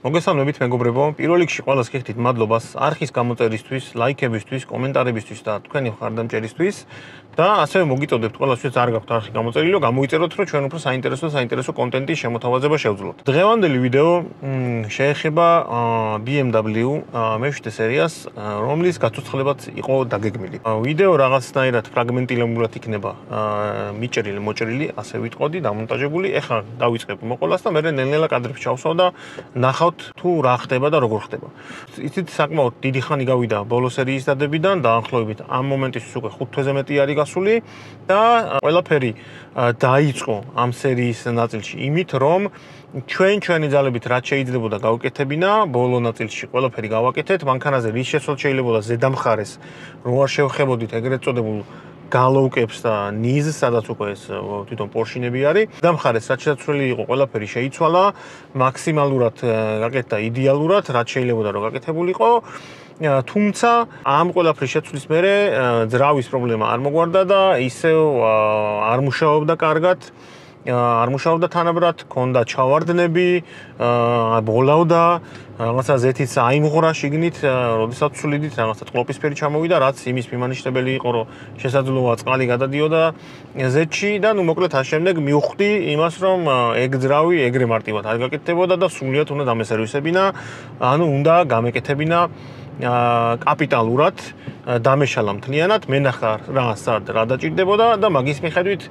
მოგესალმებით მეგობრებო, პირველ რიგში ყველას გიხდით მადლობას არხის გამოწერისთვის, ლაიქებისთვის, კომენტარებისთვის და თქვენი მხარდამჭერისთვის და ასევე მოგიწოდებთ ყველას, ვინც არ გაქვთ არხი გამოწერილი, გამოვიწეროთ, რომ ჩვენ უფრო საინტერესო კონტენტის შემოთავაზება შევძლოთ. დღევანდელი ვიდეო შეეხება BMW მე-7 სერიას, რომლის გაცოცხლებაც იყო დაგეგმილი. ვიდეო რაღაცნაირად ფრაგმენტირებულად იქნება მოჭრილი, ასე ვიტყოდი, დამონტაჟებული. ეხლა დავიწყებ მოყოლას და მე ნელ-ნელა კადრებს ჩავსვავ და ნახავთ თუ რა ხდება და როგორ ხდება. იცით, საკმაოდ დიდი ხანი გავიდა ბოლო სერიის დადებიდან, დაახლოებით ამ მომენტისთვის უკვე 5 თვეზე მეტი არის გასული და ყველაფერი დაიწყო ამ სერიის ნაწილში იმით, რომ ჩვენი ძალებით რაც შეიძლებოდა გავაკეთებინა, ბოლო ნაწილში ყველაფერი გავაკეთეთ, მანქანაზე რის შეცვლად შეიძლება ზედამხარეს რო არ შევხებოდით ეგრეთ წოდებულ გალოუკებს და ნიზს, სადაც უკვე ეს თვითონ პორშინები არის. დამხარეს რაც შეცვლილი იყო, ყველაფერი შეიცვალა, მაქსიმალურად გაკეთდა იდეალურად, რაც შეიძლება რომ გაკეთებულიყო. თუმცა ამ ყველაფრის შეცვლის მერე ძრავის პრობლემა არ მოგვარდა და ისევ არ მუშაობდა კარგად. არ მუშაობდა თანაბრად, ჰქონდა ჩავარდნები, ბოლავდა, რაღაცა ზეთიც აიმღვრა შიგნით, როდესაც ვცვლიდით, რაღაცა წყლოპისფერი ჩამოვიდა, რაც იმის მიმანიშნებელი იყო, რომ შესაძლოა წყალი გადადიოდა ზეთში და ნუ მოკლედ ამ შემდეგ მივხვდი იმას, რომ ეგ ძრავი ეგრე მარტივად არ გაკეთდებოდა და სულიად უნდა დამესერვისებინა, ანუ უნდა გამეკეთებინა კაპიტალურად დამეშალა მთლიანად, მენახა რა დაჭირდებოდა და მაგის მიხედვით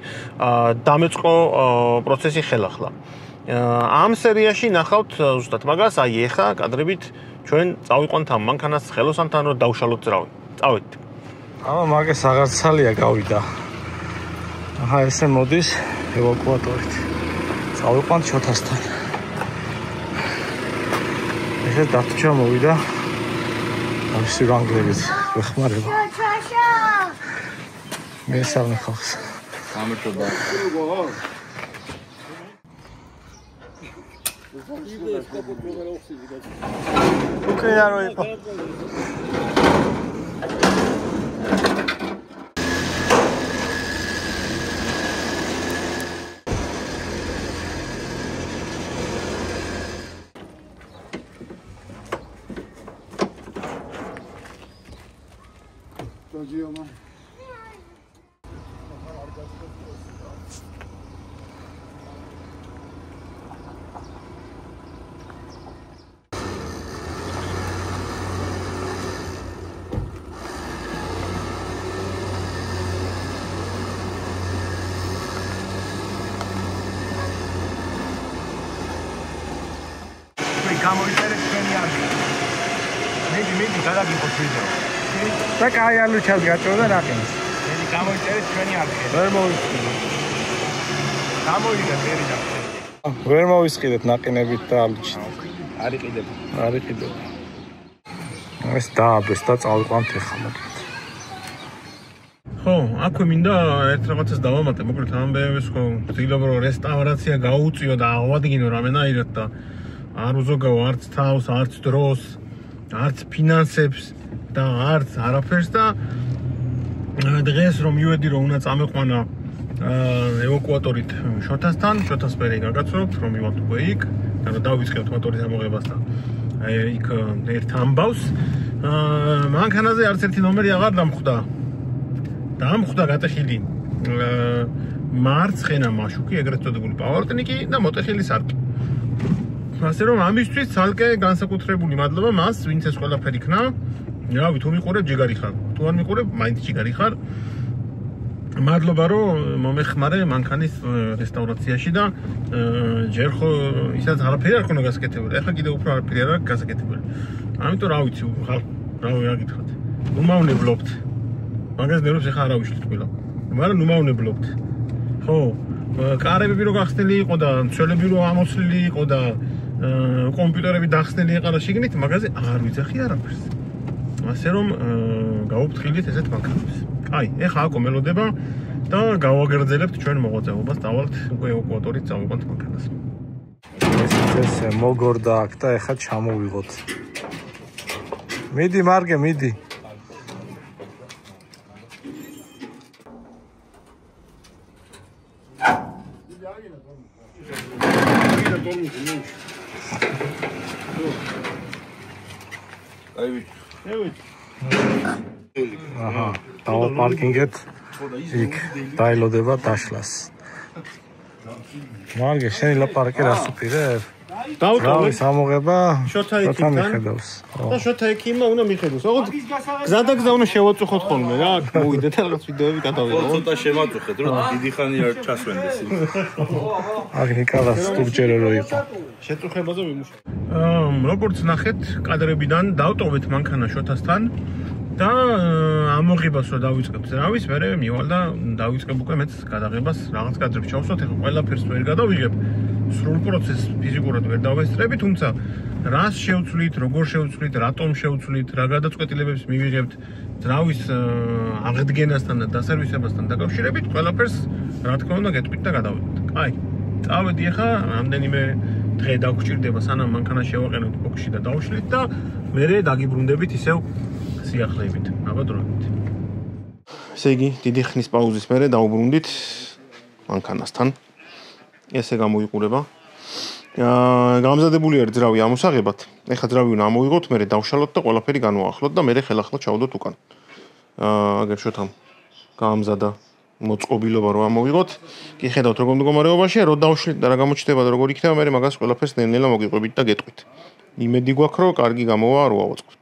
დამეწყო პროცესი ხელახლა. ამ სერიაში ნახავთ ზუსტად მაგას, აი ეხა კადრებით ჩვენ წავიყვანთ ამ მანქანას ხელოსანთან რომ დავშალოთ ძრავი. წავედით. მაგას აღარცალია გავიდა. აჰა ესე მოდის ევაკუატორით. წავიყვანთ შოთასთან. ესე დათჩა მოვიდა. ამისი რანგლებით ვეხმარება. მესამე ხალხს. გამარჯობა. Okay, ja, Roipa. გამოვიწერეთ თქვენი არხი. მიდი, გადაგიყოთ ვიდეო. და კაი ალუჩას გაჭროდა რაყენს. მიდი, გამოვიწერეთ თქვენი არხი. ვერ მოვისყიდეთ. გამოვიდა ფერი და. ვერ მოვისყიდეთ ნაყინებით და ალუჩით. არ იყიდებ. ეს დააბეს და წავიყვანთ ეხლა მოკლედ. ხო, აქვე მინდა ერთ რაღაცას დავამატე, მოკლედ ამ BMW-ს ხო ვცდილობ რომ რესტავრაცია გაუწიო და აღვადგინო რამენაირად და არ უზოგავ არც თავს, არც დროს, არც ფინანსებს და არც არაფერს და დღეს რომ მივედი რომ უნდა წამეყვანა ევაკუატორით შოთასთან, შოთას მერე გაგაცნობთ რომ მივალთ უკვე იქ და რომ დავიწყებთ მოტორის ამოღებას და იქ ერთ ამბავს. მანქანაზე არც ერთი ნომერი აღარ დამხვდა გატეხილი მარცხენა მაშუკი, ეგრეთ წოდებული პავაროტნიკი და მოტეხილი სარკი. ასე რომ ამისთვის ცალკე განსაკუთრებული მადლობა მას, ვინც ეს ყველაფერი იქნა. რავი, თუ მიყურებ ჯიგარი ხარ, თუ არ მიყურებ მაინც ჯიგარი ხარ. მადლობა რომ მომეხმარე მანქანის რესტავრაციაში და ჯერ ხო ისაც არაფერი არ ქონა გასაკეთებელი. ეხლა კიდევ უფრო არაფერი არ აქვს გასაკეთებელი. ამიტომ რა ვიცი, რავი რა გითხრათ. ნუ მავნებლობთ. მაგას ნერვებს ეხლა არა ვიშლით ყველა. მაგრამ ნუ მავნებლობთ. ხო, კარებები რო გახსნილი იყო და მცველები რო ამოცლილი იყო და კომპიუტერები დახსნილი იყარა შიგნით, მაგაზე აღარ ვიძახი არაფერს. ასე რომ გავუფრთხილით ესეთ მანქანებს. აი, ეხლა აკო მელოდება და გავაგრძელებთ ჩვენ მოღვაწეობას, დავალთ უკვე ევაკუატორით წავიყვანთ მანქანას. ეს მოგორდა აქ და ეხლა ჩამოვიღოთ. მიდი მარგე, მიდი. აჰა, დავაპარკინგეთ იქ დაილოდება დაშლას. მარგე შენი ლაპარაკი რას უპირებ? დავტოვე სამოღება შოთა მიხედავს. და შოთა ექიმა უნდა მიხედოს. ოღონდ გზადაგზა უნდა შევაწუხოთ ხოლმე რა, მოვიდეთ და რაღაც ვიდეოები გადავიღოთ. ცოტა შევაწუხეთ, რომ დიდი ხანი არ ჩასვენდეს. აქ ნიკალას სტურჯერო რო იყო. შეწუხებაზე ვიმუშავე. როგორც ნახეთ, კადრებიდან დავტოვეთ მანქანა შოთასთან და ამოღებას რო დავიწყებთ ზრავის, მერე მივალ და დავიწყებ უკვე მეც გადაღებას, რაღაც კადრებს ჩავსვათ, ეხლა ყველაფერს ვერ გადავიღებ. სრულ პროცესს ფიზიკურად ვერ დავესწრები, თუმცა რას შევცვლით, როგორ შევცვლით, რატომ შევცვლით, რა გადაწყვეტილებებს მივიღებთ ზრავის აღდგენასთან და დასერვისებასთან დაკავშირებით, ყველაფერს რა თქმა უნდა გეტყვით და გადავიღეთ. აი, წავედი ახლა, რამდენიმე დღე დაგჭირდება სანამ მანქანა შევაყენოთ ბოქსში და დავშლით და მერე დაგიბრუნდებით ისევ სიახლეებით. აბადროებით. ესე იგი, დიდი ხნის პაუზის მერე დავუბრუნდით მანქანასთან. ესე გამოიყურება. გამზადებული არის ძრავი ამოსაღებად. ეხლა ძრავი უნდა ამოვიღოთ, მერე დავშალოთ და ყველაფერი განვაახლოთ და მერე ხელახლა ჩავდოთ უკან. აგერ შოთამ გამზადა მოწყობილობა რომ ამოვიღოთ. კი ხედავთ როგორ მდგომარეობაშია, რო დავშლით და რა გამოჩნდება და როგორ იქნება, მერე მაგას ყველაფერს ნელ-ნელა მოგიყვებით და გეტყვით. იმედი გვაქვს, რომ კარგი გამოვა რო ავაწყობთ.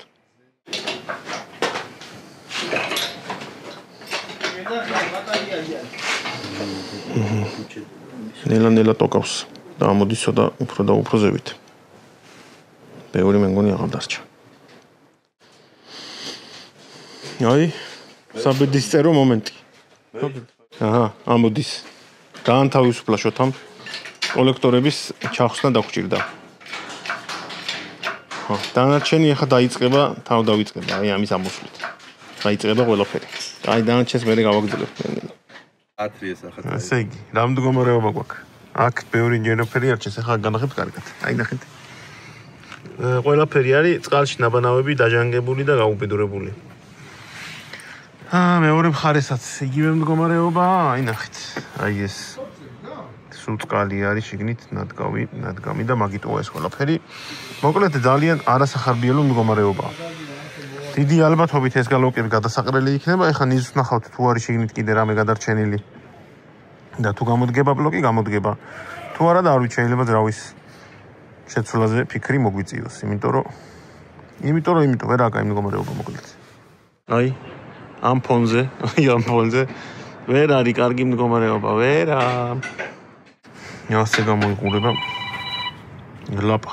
ნელა-ნელა ტოკავს და ამოდის ცოტა უფრო და უფრო ზევით. ბევრი მე მგონი აღარ დარჩა. აი, საბედისწერო მომენტი. აჰა, ამოდის. გაანთავისუფლა შოთამ. კოლექტორების ჩახსნა დაგჭირდა. ხო, დანარჩენი ახლა დაიწყება, თავ დავიწყება, აი ამის ამოსვლით. დაიწყება ყველაფერი. აი დანარჩენს მე გავაგრძელებ ნელა. ესე იგი, რა მდგომარეობა გვაქვს? აქ ბევრი ინჟინეროფერი არჩეს, ახლა განახებთ კარგად. აი ნახეთ. ყველაფერი არის წყალში ნაბანავები დაჟანგებული და გაუბედურებული. მეორე მხარესაც იგივე მდგომარეობა, აი ნახეთ. აი ეს სულ წყალი არის შიგნით ნადგამი და მაგიტოა ეს ყველაფერი. მოკლედ ძალიან არასახარბიელო მდგომარეობაა. დიდი ალბათობით ეს გალოუკები გადასაყრელი იქნება. ეხლა ნიზს ნახავთ თუ არის შიგნით კიდე რამე გადარჩენილი. და თუ გამოდგება ბლოკი, გამოდგება. თუ არა და არ ვიცი, შეიძლება ძრავის შეცვლაზე ფიქრი მოგვიწიოს, იმიტომ რომ ვერ აქვს იმ მდგომარეობა მოკლედ. აი, ამ ფონზე ვერ არის კარგი მდგომარეობა, ვერა. ასე გამოიყურება ლაპა.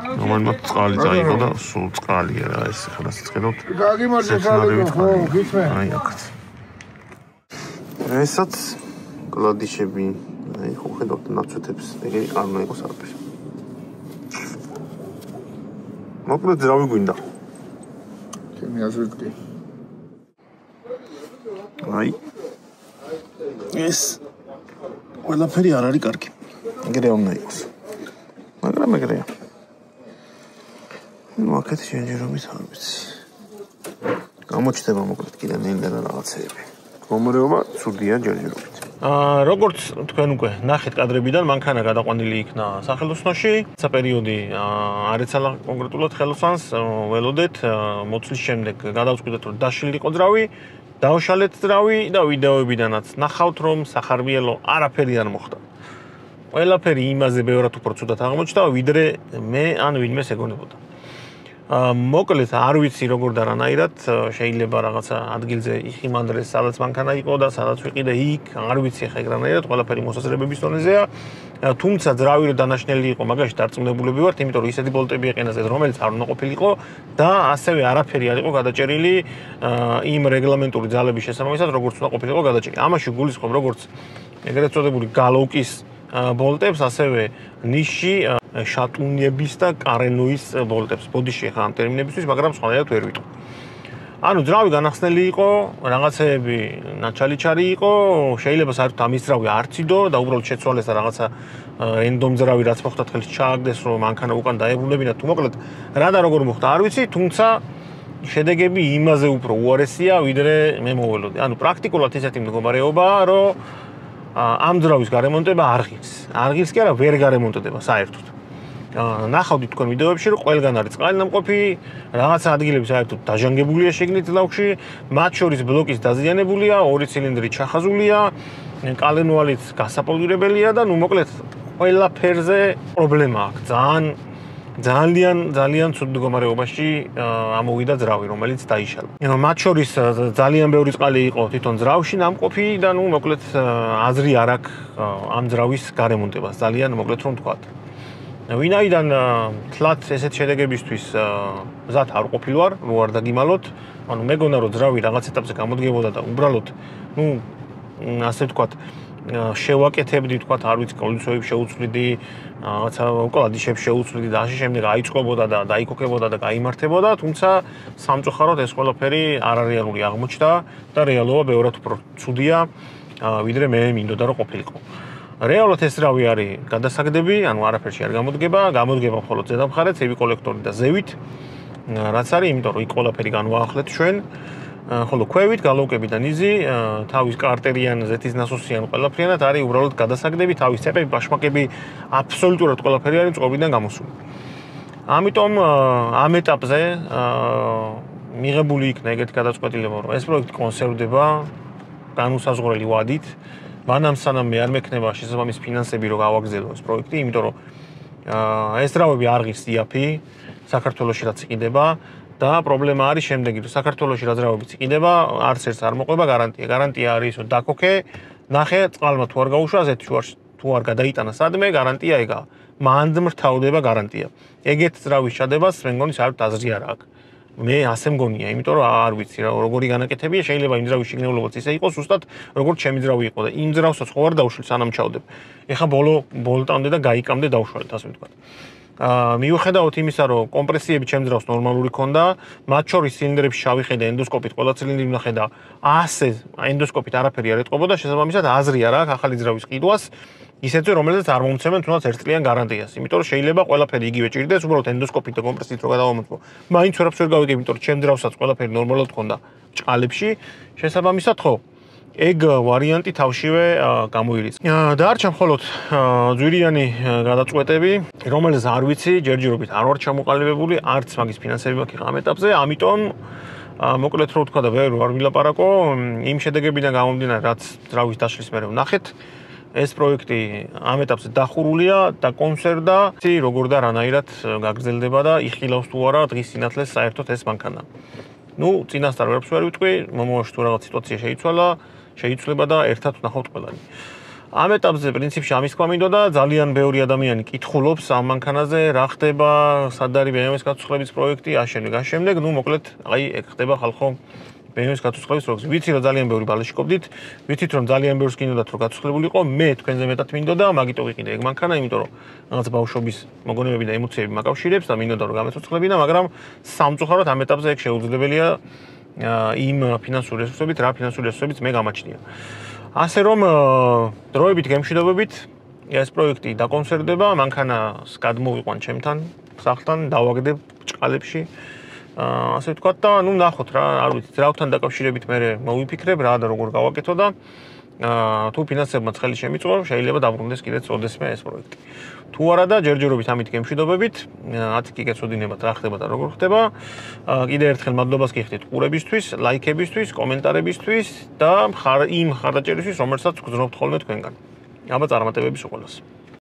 რომელმაც წყალი წაიღო და სულ წყალია რა ეს ხალას ხედავთ. აი აქაც. ესაც კლადიშები, აი ხო ხედავთ ნაცვეთებს, ეგრე არ უნდა იყოს არაფერი. მოკლედ ძრავი გვინდა. ჩემი აზრით კი. აი ეს ყველაფერი არ არის კარგი. ეგრე უნდა იყოს. მაგრამ ეგრეა. ну აქეთ შეჯერობის არ ვიცი. გამოჩნდება მოკლედ კიდე ნელ-ნელა რაღაცეები. მდგომარეობა ცუდია ჯერჯერობით. როგორც თქვენ უკვე ნახეთ კადრებიდან, მანქანა გადაყვანილი იქნა სახელოსნოში. საპერიოდი არ ეცალა კონკრეტულად ხელოსანს, ველოდეთ, მოცლის შემდეგ გადავწყვიტეთ, რომ დაშლილიყო ძრავი, დავშალეთ ძრავი და ვიდეოებიდანაც ნახავთ, რომ სახარბიელო არაფერი არ მოხდა. ყველაფერი იმაზე ბევრად უფრო ცუდად აღმოჩნდა, ვიდრე მე ან ვინმე ეგონებოდა. მოკლედ არ ვიცი როგორ და რანაირად შეიძლება რაღაცა ადგილზე იხიმანდრეს, სადაც მანქანა იყო და სადაც ვიყიდე იქ, არ ვიცი ხა ეგ რანაირად, ყველაფერი მოსაზრებების დონეზეა. თუმცა ძრავი რო დანაშნელი იყო, მაგაში დარწმუნებულები ვართ, იმიტომ რომ ისეთი ბოლტები ეყენას, რომელიც არ უნდა ყოფილიყო და ასევე არაფერი არ იყო გადაჭერილი იმ რეგლამენტური ძალების შესაბამისად, როგორც უნდა ყოფილიყო გადაჭერილი. ამაში გულისხმობ როგორც ეგრეთ წოდებული გალოუკის ბოლტებს, ასევე ნიში შატუნების და კარენოის ბოლტებს. ბოდიში ხა ამ ტერმინებისთვის, მაგრამ სხვანაირად ვერ ვიტყვი. ანუ ძრავი განახსნელი იყო, რაღაცეები ნაჩალიჩარი იყო, შეიძლება საერთოდ ამის ძრავი არ ციდო და უბრალოდ შეცვალეს და რაღაცა რენდომ ძრავი რაც მოხდა ხელს ჩააგდეს, რომ მანქანა უკან დაებრუნებინა თუ მოკლედ რა და როგორ მოხდა არ ვიცი, თუმცა შედეგები იმაზე უფრო უარესია, ვიდრე მე მოველოდი. ანუ პრაქტიკულად ესეთი მდგომარეობაა, რომ ამ ძრავის გარემონტება არ ღირს. არ ღირს კი არა, ვერ გარემონტდება საერთოდ. ნახავდით თქვენ ვიდეოებში, რომ ყველგან არის წყალნამყოფი, რაღაცა ადგილები საერთოდ დაჟანგებულია შიგნით ლავში, მათ შორის ბლოკის დაზიანებულია, 2 ცილინდრი ჩახაზულია, კალენვალიც გასაპონდირებელია და მოკლედ ყველა ფერზე პრობლემა აქვს. ძალიან ცუდ მდგომარეობაში ამოვიდა ძრავი, რომელიც დაიშალა. მათ შორის ძალიან ბევრი წყალი იყო თვითონ ძრავში ნამყოფი და მოკლედ აზრი არ აქვს ამ ძრავის გარემონტებას. ძალიან მოკლედ რომ ვთქვათ. ვინაიდან თლათ ესეთ შედეგებისთვის მზად არ ყოფილვარ, რო არ დაგიმალოთ, ანუ მეგონა რომ ძრავი რაღაც ეტაპზე გამოდგებოდა და უბრალოდ, ასე ვთქვათ, შევაკეთებდი, ვთქვათ, არ ვიცი, კონდიციონერებს შეუცვლიდი, რაღაცა კლადიშებს შეუცვლიდი და ასე შემდეგ აიწყობოდა და დაიქოქებოდა და გაიმართებოდა, თუმცა სამწუხაროდ ეს ყველაფერი არარეალური აღმოჩნდა და რეალობა ბევრად უფრო ცუდია, ვიდრე მე მინდოდა რომ ყოფილიყო. რეალურად ეს ძრავი არის გადასაგდები, ანუ არაფერში არ გამოდგება მხოლოდ ზედამხარეთ, ცევი კოლექტორი და ზევით, რაც არის, იმიტომ რომ იქ ყველაფერი განვაახლეთ ჩვენ. ხოლო ქვევით, გალავკები და ნიზი, თავის კარტერიან, ზეთის ნასოსიან ყველაფრიანად არის უბრალოდ გადასაგდები, თავის წეპები, ბაშმაკები, აბსოლუტურად ყველაფერი არის წყობიდან გამოსული. ამიტომ ამ ეტაპზე მიღებული იქნა ეგეთი გადაწყვეტილება, რომ ეს პროექტი კონსერვდება განუსაზღვრელი ვადით. მანამ სანამ მე არ მექნება შესაბამის ფინანსები, რომ გავაგრძელო ეს პროექტი, იმიტომ რომ ეს ძრავები არ ღირს იაფი, საქართველოში რაც იყიდება და პრობლემა არის შემდეგი, რომ საქართველოში რა ძრავებიც იყიდება, არც ერთს არ მოყვება გარანტია. გარანტია არის, რომ დაქოქე, ნახე, წყალმა თუ არ გაუშვა, ზეთი თუ არ გადაიტანა სადმე, გარანტია ეგაა. მანდ მრთავდება გარანტია. ეგეთ ძრავის ჩადებას მე მგონი საერთოდ აზრი არ აქვს. მე ასე მგონია, იმიტომ რომ არ ვიცი რა როგორი განაკეთებია, შეიძლება იმ ძრავის შეგნებულობაც ისე იყოს, უბრალოდ როგორც ჩემი ძრავი იყო და იმ ძრავსაც ხო არ დავშვილ სანამ ჩავდებ. ეხა ბოლტამდე და გაიკამდე დავშვალეთ, ასე ვთქვათ. მიუხედავად იმისა, რომ კომპრესიები ჩემ ძრავს ნორმალური ქონდა, მათ შორის ცილინდრებში ჩავიხედე ენდოსკოპით, ყველა ცილინდრი ვნახე და ასე ენდოსკოპით არაფერი არ ეტყობოდა, შესაბამისად აზრი არ აქვს ახალი ძრავის ყიდვას, ისეთზე რომელზეც არ მომცემენ თუნდაც 1 წლიან გარანტიას. იმიტომ რომ შეიძლება ყველაფერი იგივე ჭირდეს, უბრალოდ ენდოსკოპით და კომპრესიით რო გადავამოწმო. მაინც ვერაფერს ვერ გავიგებ, იმიტომ რომ ჩემ ძრავსაც ყველაფერი ნორმალურად ქონდა ჭყალებში. შესაბამისად ხო ეგ ვარიანტი თავშივე გამოირიცხა. დარჩა მხოლოდ ძვირიანი გადაწყვეტები, რომელზეც არ ვიცი, ჯერჯერობით არ ვარ ჩამოყალიბებული, არც მაგის ფინანსები მაქვს ამ ეტაპზე, ამიტომ მოკლედ რო ვთქვა და ვერ ვარ ვილაპარაკო, იმ შედეგებიდან გამომდინარე, რაც ძრავის დაშლის მერე ვნახეთ, ეს პროექტი ამ ეტაპზე დახურულია და კონსერვდა, როგორ და რანაირად გაგრძელდება და იხილავს თუ არა დღის სინათლეს საერთოდ ეს მანქანა. წინასწარ ვერაფერს ვერ ვიტყვი, მომავალში თუ რაღაც სიტუაცია შეიცვლება და ერთად ვნახავთ ყველანი. ამ ეტაპზე პრინციპში ამის თქვა მინდოდა, ძალიან ბევრი ადამიანი კითხულობს ამ მანქანაზე, რა ხდება, სად არის BMW-ის გაცოცხლების პროექტი, ამავე შემდეგ, მოკლედ, ეგ ხდება ხალხო BMW-ის გაცოცხლების პროექტი. ვიცი რომ ძალიან ბევრი ბალეშიკობდით, ვიცით რომ ძალიან ბევრს გინდოდათ რომ გაცოცხლებულიყო, მე თქვენზე მეტად მინდოდა, მაგიტო ვიყიდე ეგ მანქანა, იმიტომ რომ რაღაც ბავშვობის მოგონებები და ემოციები მაკავშირებს და მინდოდა რომ გამეცოცხლებინა, მაგრამ სამწუხაროდ ამ ეტაპზე ეგ შეუძლებელია იმ ფინანსური რესურსებით, რა ფინანსური რესურსებიც მე გამაჩნია. ასე რომ დროებით გემშვიდობებით ეს პროექტი დაკონსერვდება, მანქანას გადმოვიყვან ჩემთან, სახლთან, დავაგდებ ჭყალებში. ასე ვთქვათ და ნახოთ რა, არ ვიცი, ძრავთან დაკავშირებით მე მოვიფიქრებ რა და როგორ გავაკეთო და თუ ფინანსებმა ხელი შემიწვა, შეიძლება დაბრუნდეს კიდეც ოდესმე ეს პროექტი. თუ არა და ჯერჯერობით ამით გემშვიდობებით, 10 კი გეცოდინებათ რა ხდება და როგორ ხდება. კიდე ერთხელ მადლობას გიხდით ყურებისთვის, ლაიქებისთვის, კომენტარებისთვის და იმ მხარდაჭერისთვის, რომელსაც გძნობთ ხოლმე თქვენგან. აბა წარმატებების უყოლას.